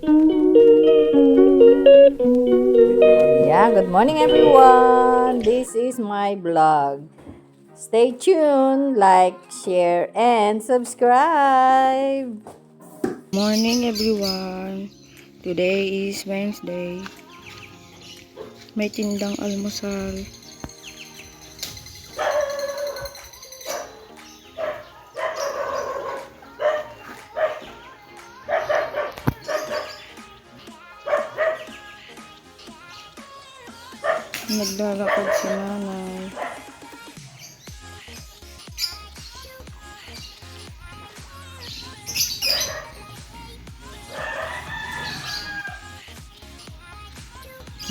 Yeah, good morning everyone. This is my vlog. Stay tuned, like, share, and subscribe. Morning everyone. Today is Wednesday. May tindang almusal. Naglalakad si nanay.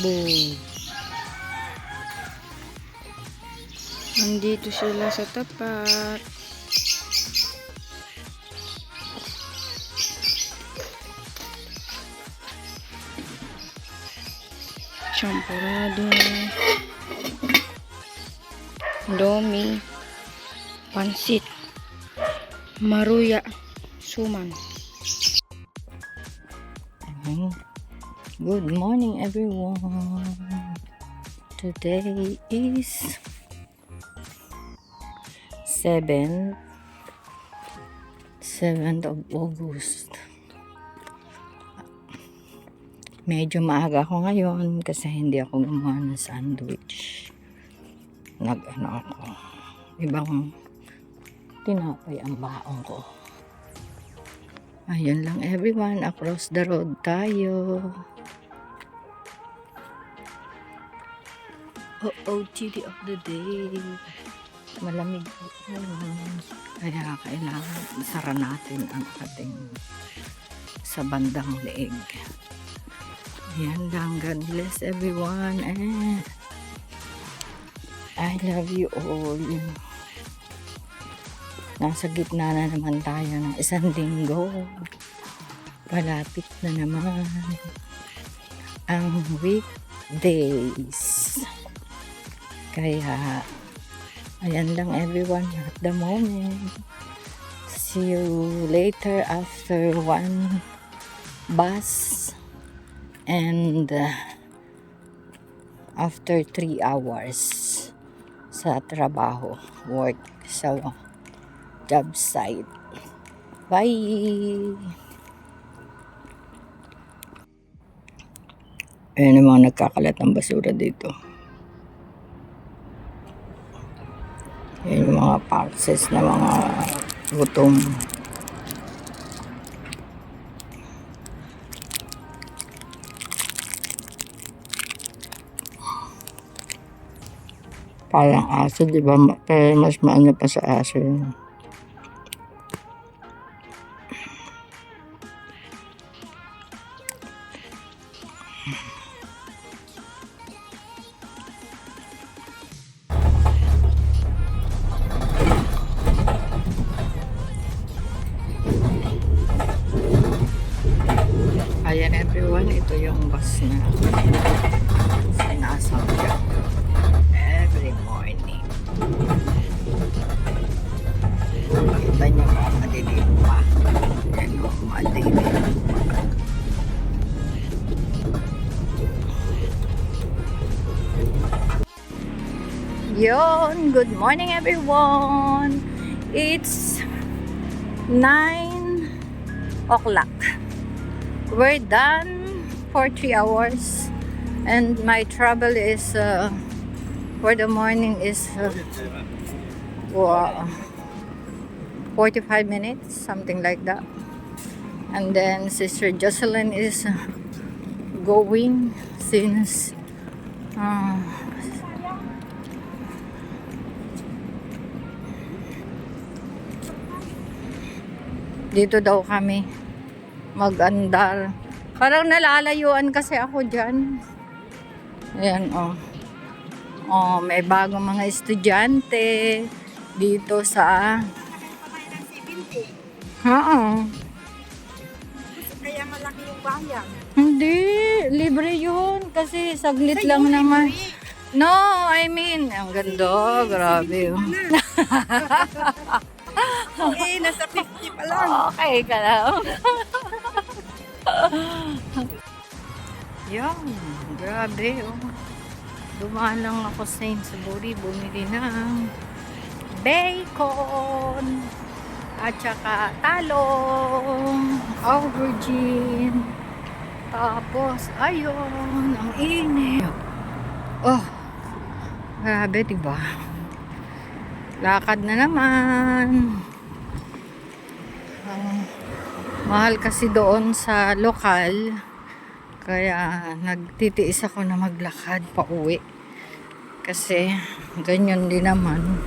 Boo. Nandito sila sa tapat. Champurado. Domi. Pansit. Maruya. Suman. Good morning everyone. Today is 7th of August. Medyo maaga ako ngayon kasi hindi ako gumawa ng sandwich. Nag-ano ako. Ibang tinapay ang baong ko. Ayun lang everyone. Across the road tayo. OOTD of the day. Malamig po ngayon. Kaya kailangan isara natin ang ating sa bandang leeg. Ayan lang. God bless everyone. I love you all. Nasa gitna na naman tayo ng isang linggo. Palapit na naman ang weekdays. Kaya ayan lang everyone at the moment. See you later after one bus and after 3 hours sa trabaho, work sa job site. Bye! Ayan ang mga nagkakalat ng basura dito. Ayan yung mga boxes na mga gutom. Parang aso, di ba? Pero mas maano pa sa aso yun. Ayan everyone, ito yung bus na sinasakyan every morning. Iba niya mga madilim pa. Ayan o, madilim. Yon, good morning everyone. It's 9 o'clock. We're done for 3 hours and my travel is for the morning is 45 minutes, something like that. And then Sister Jocelyn is going since dito daw kami mag-andar. Parang nalalayuan kasi ako dyan. Ayan, oh. Oh, may bagong mga estudyante dito sa... Oo. Kaya malaki yung bayan. Hindi, libre yun. Kasi saglit lang naman. No, I mean, ang ganda, grabe. Eh, nasa 50 pa lang. Okay ka lang. Yan, grabe oh. Dumaan lang ako sa Sainsbury, bumili ng bacon at saka talong, aubergine. Tapos, ayun, ang init. Oh, grabe, diba? Lakad na naman. Mahal kasi doon sa lokal. Kaya nagtitiis ako na maglakad pa uwi. Kasi ganyan din naman.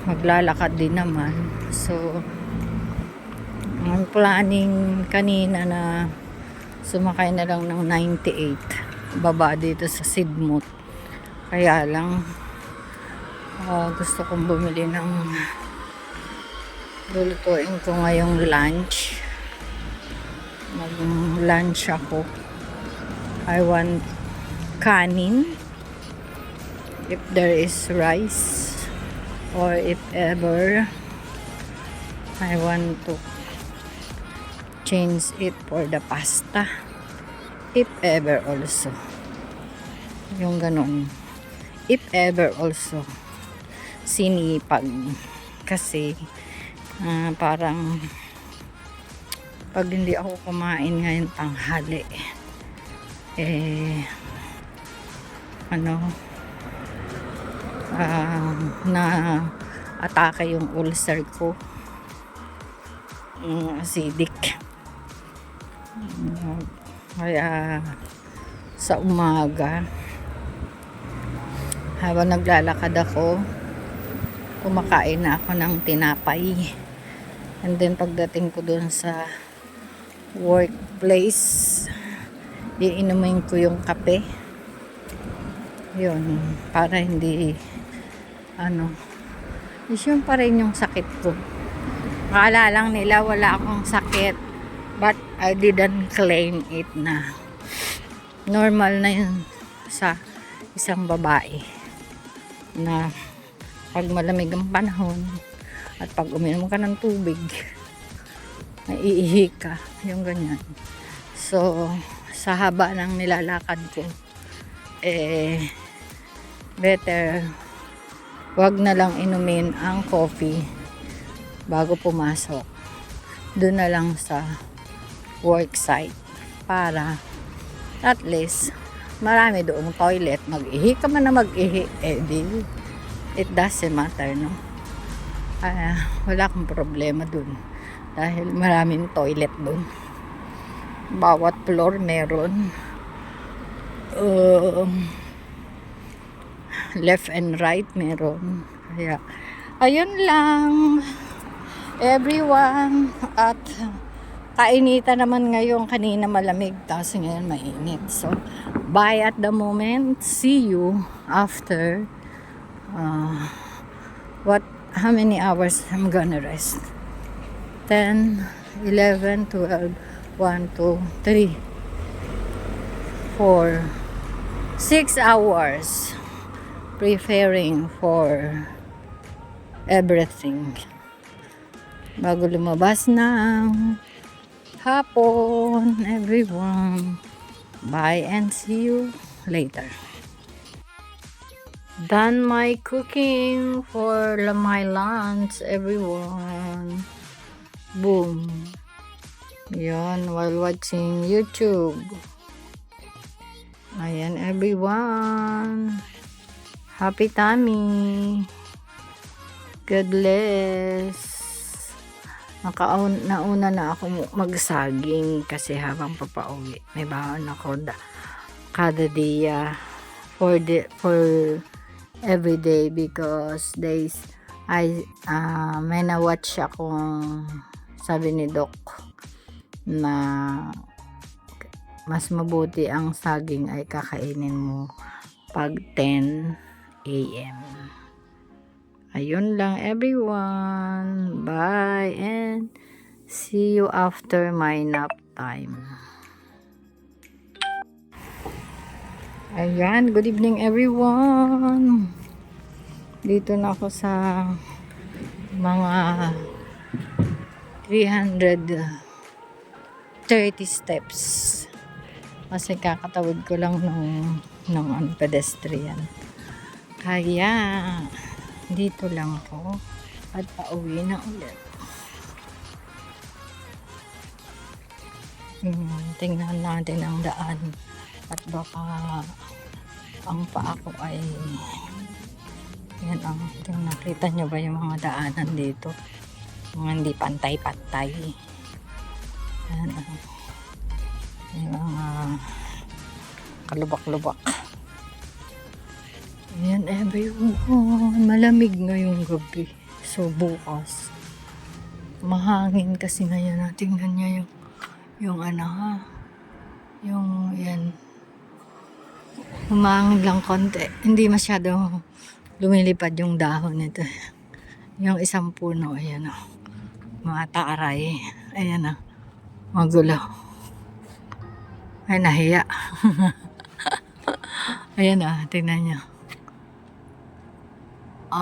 Maglalakad din naman. So, ang planning kanina na sumakay na lang ng 98. Baba dito sa Sidmouth. Kaya lang, gusto kong bumili ng lulutuin ko ngayong lunch. Mag-lunch ako. I want kanin. If there is rice. Or if ever I want to change it for the pasta. If ever also. Yung ganun. If ever also. Sinipag. Kasi parang pag hindi ako kumain ngayon tanghali na atake yung ulcer ko, acidic. Kaya sa umaga habang naglalakad ako, kumakain na ako ng tinapay. And then pagdating ko dun sa workplace, iinumin ko yung kape. Yun, para hindi yun pa rin yung sakit ko. Akala lang nila wala akong sakit, but I didn't claim it na normal na yun sa isang babae na pag malamig ang panahon at pag uminom ka ng tubig naiihi ka, yung ganyan. So sa haba ng nilalakad ko, better wag na lang inumin ang coffee bago pumasok. Doon na lang sa work site para at least marami doong toilet. Mag-ihi ka man na mag-ihi, it doesn't matter, no? Wala akong problema dun dahil maraming toilet dun. Bawat floor meron. Left and right meron. Kaya ayun lang everyone. At kainita naman ngayon, kanina malamig tapos ngayon mainit. So bye at the moment, see you after how many hours I'm gonna rest. 10, 11, 12, 1, 2, 3, 4, 6 hours preparing for everything bago lumabas ng hapon. Everyone, bye and see you later. Done my cooking for my lunch, everyone. Boom. Yan, while watching YouTube. Ayan, everyone. Happy tummy. God bless. Nauna na ako magsaging kasi habang papauwi may baon ako kada day for every day, because days may na-watch akong sabi ni Doc na mas mabuti ang saging ay kakainin mo pag 10 a.m. Ayun lang everyone. Bye and see you after my nap time. Ayan, good evening everyone. Dito na ako sa mga 300 30 steps. Kasi kakatawid ko lang ng pedestrian. Kaya, dito lang ako. At pauwi na ulit. Tingnan natin ang daan. At baka ang paa ko ay yan ang nakita nyo ba yung mga daanan dito, mga hindi pantay-pantay. Yan ang yung mga kalubak-lubak. Yan everyone, malamig ngayong gabi. So bukas mahangin kasi ngayon. Tingnan nyo yung ano ha, yung yan, humangin lang konti, hindi masyado lumilipad yung dahon nito. Yung isang puno, ayan o, mga taaray, ayan o, magulo. Ay, nahiya. Ayan o, tingnan nyo.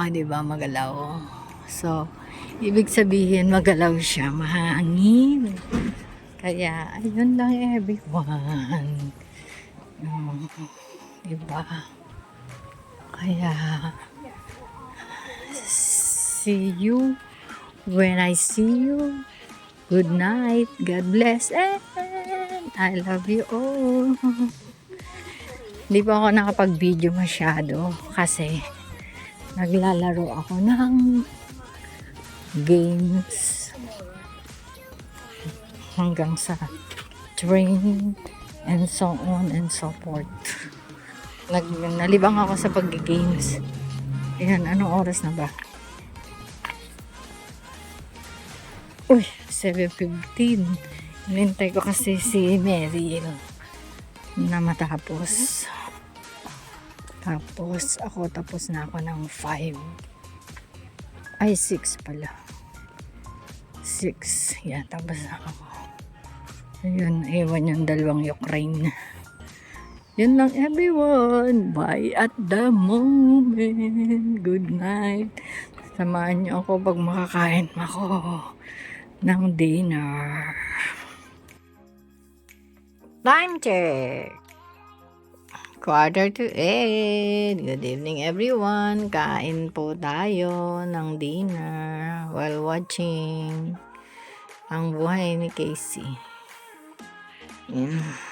Diba magalaw. So, ibig sabihin magalaw siya, mahangin. Kaya, ayun lang everyone. Diba? Kaya, see you when I see you. Good night. God bless. And I love you all. Hindi pa ako nakapag-video masyado kasi naglalaro ako ng games hanggang sa train and so on and so forth. Nalibang ako sa pag-games. Ayan, anong oras na ba? Uy, 7:15. Hinintay ko kasi si Meryl na matapos. Tapos ako, tapos na ako ng 5. Ay, 6 pala. 6. Yan, tapos na ako. Ayun, ewan yung dalawang Ukraine. Yun lang everyone. Bye at the moment. Good night. Samahan niyo ako pag makakain ako ng dinner. Time check. 7:45. Good evening everyone. Kain po tayo ng dinner while watching Ang Buhay ni Casey. Yan.